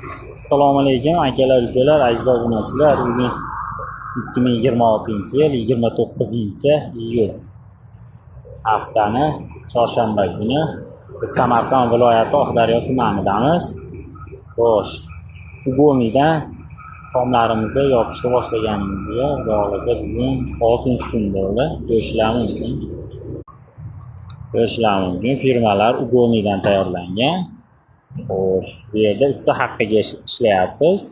Assalomu alaykum akalar, ukalar, aziz obunachilar. Bugun 2026-yil 29-iyul haftani chorshanba kuni biz Samarqand viloyati Oqdaryo tumanidamiz. Xo'sh, Ugomidan tomlarimizni yopishni boshlaganimizga xudo xolasa bugun 6-kun bo'ldi. Ko'rishlari mumkin. Firmalar Ugomidan tayyorlangan. Xo'sh, bu yerda usta haqqiga ishlayapmiz.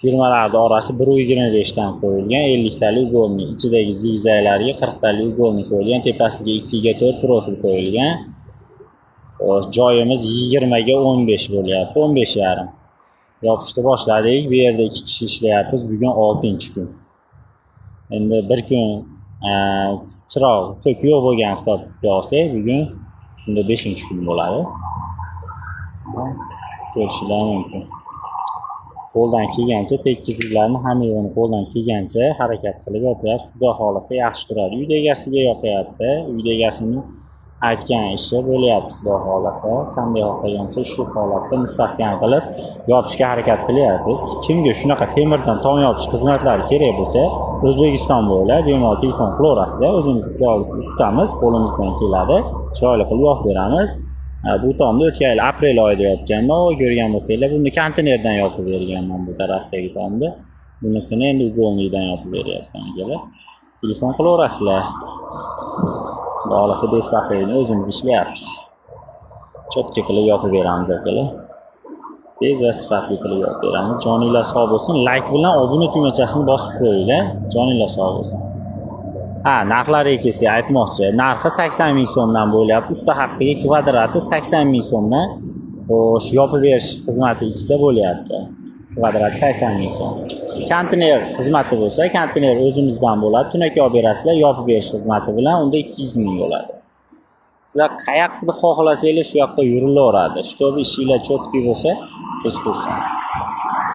Firmalarning orasi 1.25 dan qo'yilgan, 50 talik ugomi, ichidagi zigzaglarga 40 talik ugomi qo'yilgan, tepasiga 2/4 profil qo'yilgan. Xo'sh, joyimiz 20 ga 15 bo'lyapti, 15,5. Yopishni boshladik. Bu yerda 2 kishi ishlayapmiz. Bugun 6-kun. Endi bir kun chiroq to'k yo'q bo'lgan hisobga olsak, bugun shunda 5-kun bo'ladi. Ko'rishlar mumkin. Qo'ldan kelgancha tekizliklarni hamma yo'qni qo'ldan kelgancha harakat qilib yopyapmiz. Xudo xolasa yaxshi turadi. Uyda egasiga yoqyapti. Uyda egasini aytgan ishi bo'lyapti. Xudo xolasa qanday xohlagansa shu holatda mustahkam qilib yopishga harakat qilyapmiz. Kimga shunaqa temirdan tom yopish xizmatlari kerak bo'lsa, O'zbekiston bo'ylab bemalol telefon qilaverasizlar. O'zimiz ustamiz, qo'limizdan keladi. Chiroyli qilib yopib beramiz. Bu tomni o'tgan yil aprel oyida yopganman. Ko'rgan bo'lsanglar, buni konteynerdan yopib berganman bu tarafdagi tomni. Bunisini endi ugomidan yopib beryapman akalar. Telefon qilaverasizlar. Xudo xolasa bespasayni o'zimiz ishlayapmiz. Cho'tka qilib yopib beramiz akalar. Tez va sifatli qilib yopib beramiz. Joninglar sog' bo'lsin. Like bilan obuna tugmachasini bosib qo'yinglar. Joninglar sog' bo'lsin. Narxlariga kelsak aytmoqchi. Narxi 80 ming so'mdan bo'lyapti. Usta haqqiga kvadrati 80 ming so'mdan. Xo'sh, yopib berish xizmati ichida bo'lyapti. Kvadrati 80 ming so'm. Konteyner xizmati bo'lsa, konteyner o'zimizdan bo'ladi. Tunaki olib berasizlar, yopib berish xizmati bilan unda 200 ming bo'ladi. Sizlar qayoqda xohlasanglar shu yoqda yurilaveradi. Shtobi ishinglar cho'tki bo'lsa, biz xursand.